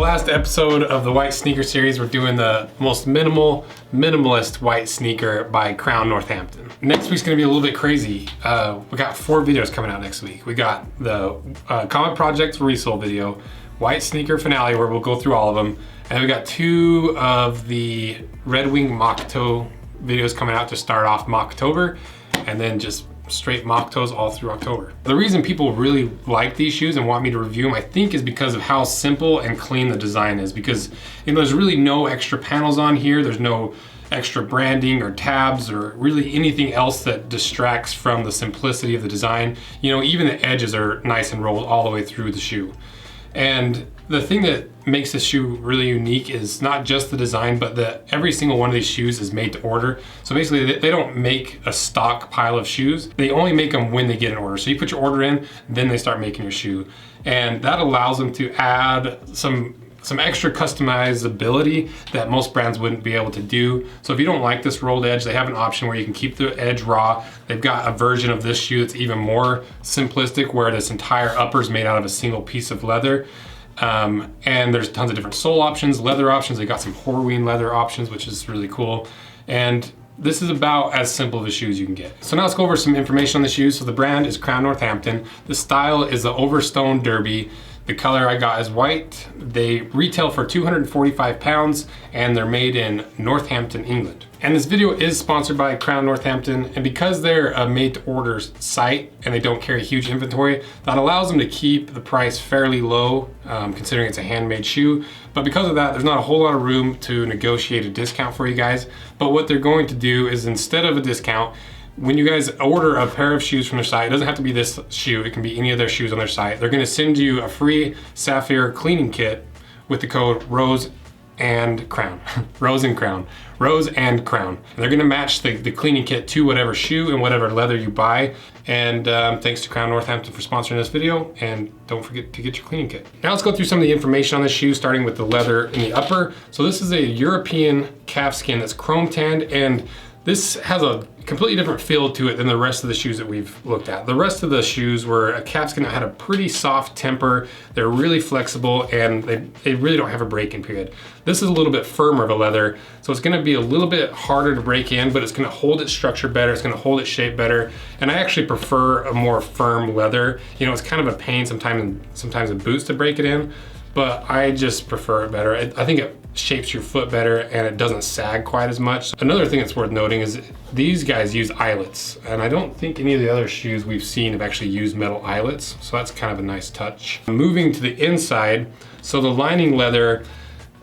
last episode of the white sneaker series, we're doing the most minimalist white sneaker by Crown Northampton. Next week's gonna be a little bit crazy. We got 4 videos coming out next week. We got the Comet Project Resole video, white sneaker finale where we'll go through all of them, and we got 2 of the Red Wing Mock Toe videos coming out to start off Mocktober, and then just straight mock toes all through October. The reason people really like these shoes and want me to review them, I think, is because of how simple and clean the design is. Because there's really no extra panels on here. There's no extra branding or tabs or really anything else that distracts from the simplicity of the design. Even the edges are nice and rolled all the way through the shoe. And the thing that makes this shoe really unique is not just the design, but that every single one of these shoes is made to order. So basically they don't make a stock pile of shoes. They only make them when they get an order. So you put your order in, then they start making your shoe. And that allows them to add some extra customizability that most brands wouldn't be able to do. So if you don't like this rolled edge, they have an option where you can keep the edge raw. They've got a version of this shoe that's even more simplistic, where this entire upper is made out of a single piece of leather. And there's tons of different sole options, leather options. They got some Horween leather options, which is really cool. And this is about as simple of a shoe as you can get. So now let's go over some information on the shoes. So the brand is Crown Northampton. The style is the Overstone Derby. The color I got is white. They retail for £245 and they're made in Northampton, England. And this video is sponsored by Crown Northampton, and because they're a made-to-order site and they don't carry huge inventory, that allows them to keep the price fairly low, considering it's a handmade shoe. But because of that, there's not a whole lot of room to negotiate a discount for you guys. But what they're going to do is, instead of a discount, when you guys order a pair of shoes from their site, it doesn't have to be this shoe, it can be any of their shoes on their site. They're gonna send you a free Sapphire cleaning kit with the code ROSE and Crown. Rose and Crown. Rose and Crown. And they're gonna match the cleaning kit to whatever shoe and whatever leather you buy. And thanks to Crown Northampton for sponsoring this video, and don't forget to get your cleaning kit. Now let's go through some of the information on this shoe, starting with the leather in the upper. So this is a European calfskin that's chrome tanned, and this has a completely different feel to it than the rest of the shoes that we've looked at. The rest of the shoes were a calfskin that had a pretty soft temper. They're really flexible, and they really don't have a break-in period. This is a little bit firmer of a leather, so it's gonna be a little bit harder to break in, but it's gonna hold its structure better, it's gonna hold its shape better, and I actually prefer a more firm leather. It's kind of a pain sometimes in boots to break it in, but I just prefer it better. I think it shapes your foot better and it doesn't sag quite as much. Another thing that's worth noting is these guys use eyelets, and I don't think any of the other shoes we've seen have actually used metal eyelets, so that's kind of a nice touch. Moving to the inside, so the lining leather,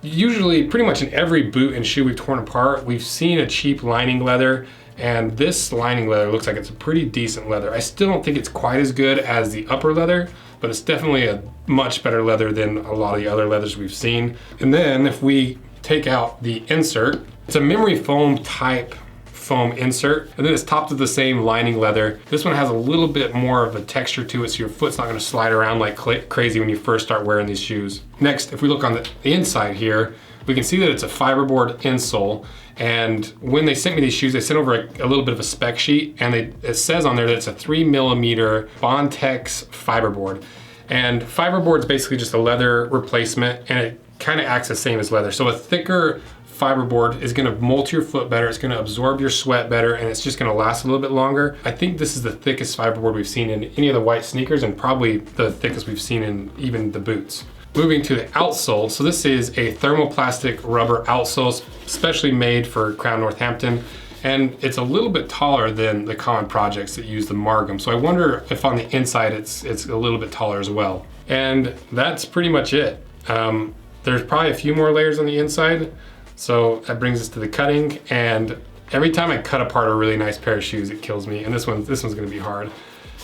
usually pretty much in every boot and shoe we've torn apart, we've seen a cheap lining leather, and this lining leather looks like it's a pretty decent leather. I still don't think it's quite as good as the upper leather, but it's definitely a much better leather than a lot of the other leathers we've seen. And then if we take out the insert, it's a memory foam type foam insert, and then it's topped with the same lining leather. This one has a little bit more of a texture to it, so your foot's not gonna slide around like crazy when you first start wearing these shoes. Next, if we look on the inside here, we can see that it's a fiberboard insole. And when they sent me these shoes, they sent over a little bit of a spec sheet, and it says on there that it's a 3mm Bontex fiberboard. And fiberboard is basically just a leather replacement, and it kind of acts the same as leather. So a thicker fiberboard is gonna mold your foot better, it's gonna absorb your sweat better, and it's just gonna last a little bit longer. I think this is the thickest fiberboard we've seen in any of the white sneakers, and probably the thickest we've seen in even the boots. Moving to the outsole, so this is a thermoplastic rubber outsole, specially made for Crown Northampton, and it's a little bit taller than the common projects that use the margam. So I wonder if on the inside it's a little bit taller as well. And that's pretty much it. There's probably a few more layers on the inside, so that brings us to the cutting. And every time I cut apart a really nice pair of shoes, it kills me. And this one's gonna be hard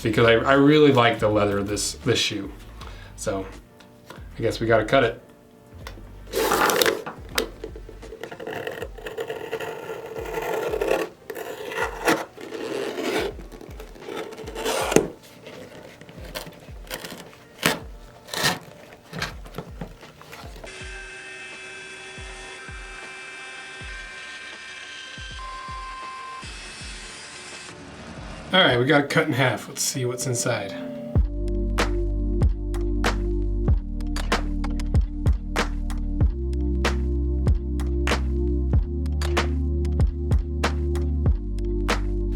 because I really like the leather of this shoe. So I guess we gotta cut it. All right, we got it cut in half. Let's see what's inside.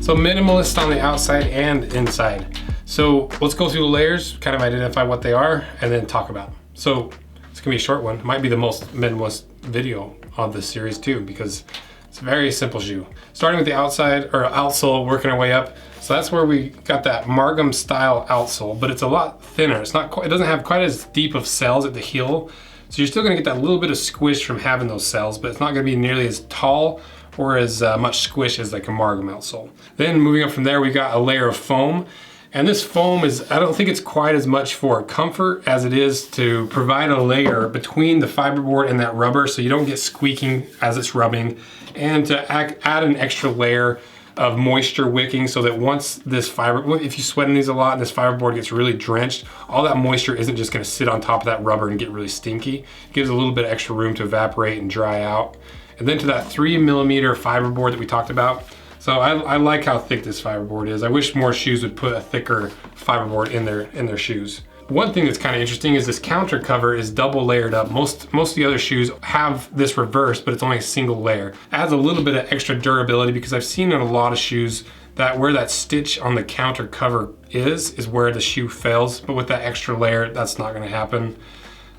So minimalist on the outside and inside. So let's go through the layers, kind of identify what they are, and then talk about them. So it's gonna be a short one. It might be the most minimalist video of this series too, because it's a very simple shoe. Starting with the outside, or outsole, working our way up. So that's where we got that Margam style outsole, but it's a lot thinner. It's not quite, it doesn't have quite as deep of cells at the heel. So you're still gonna get that little bit of squish from having those cells, but it's not gonna be nearly as tall or as much squish as like a Margam outsole. Then moving up from there, we got a layer of foam. And this foam is, I don't think it's quite as much for comfort as it is to provide a layer between the fiberboard and that rubber so you don't get squeaking as it's rubbing, and to add an extra layer of moisture wicking so that once this fiber, if you sweat in these a lot and this fiberboard gets really drenched, all that moisture isn't just gonna sit on top of that rubber and get really stinky. It gives a little bit of extra room to evaporate and dry out. And then to that 3mm fiberboard that we talked about. So I like how thick this fiberboard is. I wish more shoes would put a thicker fiberboard in their shoes. One thing that's kind of interesting is this counter cover is double layered up. Most of the other shoes have this reverse, but it's only a single layer. Adds a little bit of extra durability, because I've seen in a lot of shoes that where that stitch on the counter cover is where the shoe fails. But with that extra layer, that's not gonna happen.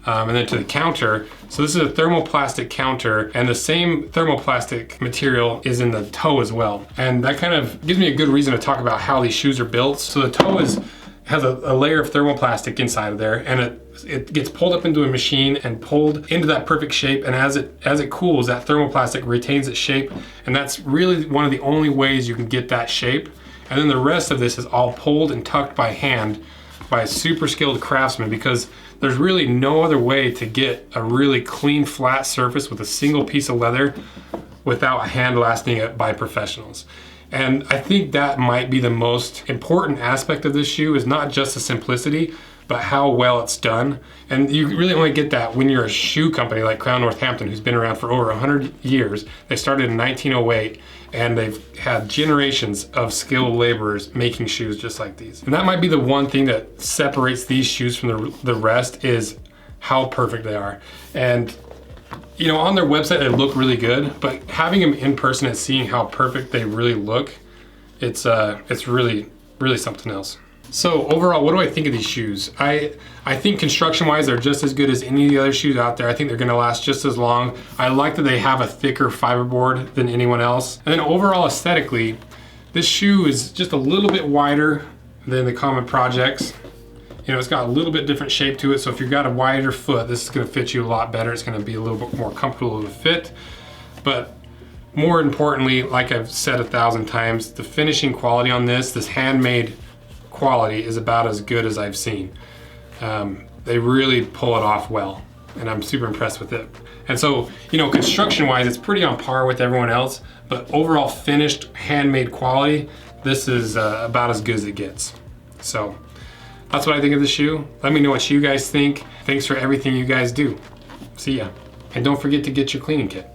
And then to the counter, so this is a thermoplastic counter, and the same thermoplastic material is in the toe as well. And that kind of gives me a good reason to talk about how these shoes are built. So the toe has a layer of thermoplastic inside of there, and it gets pulled up into a machine and pulled into that perfect shape, and as it cools, that thermoplastic retains its shape, and that's really one of the only ways you can get that shape. And then the rest of this is all pulled and tucked by hand by a super skilled craftsman, because there's really no other way to get a really clean flat surface with a single piece of leather without hand blasting it by professionals. And I think that might be the most important aspect of this shoe, is not just the simplicity, but how well it's done. And you really only get that when you're a shoe company like Crown Northampton, who's been around for over 100 years. They started in 1908, and they've had generations of skilled laborers making shoes just like these. And that might be the one thing that separates these shoes from the rest, is how perfect they are. And you know, on their website they look really good, but having them in person and seeing how perfect they really look, it's really something else. So overall, what do I think of these shoes? I think construction-wise, they're just as good as any of the other shoes out there. I think they're gonna last just as long. I like that they have a thicker fiberboard than anyone else. And then overall, aesthetically, this shoe is just a little bit wider than the common projects. You know, it's got a little bit different shape to it, so if you've got a wider foot, this is gonna fit you a lot better. It's gonna be a little bit more comfortable to fit. But more importantly, like I've said 1,000 times, the finishing quality on this handmade quality is about as good as I've seen. They really pull it off well, and I'm super impressed with it. And so, you know, construction-wise, it's pretty on par with everyone else, but overall finished handmade quality, this is about as good as it gets. So that's what I think of the shoe. Let me know what you guys think. Thanks for everything you guys do. See ya. And don't forget to get your cleaning kit.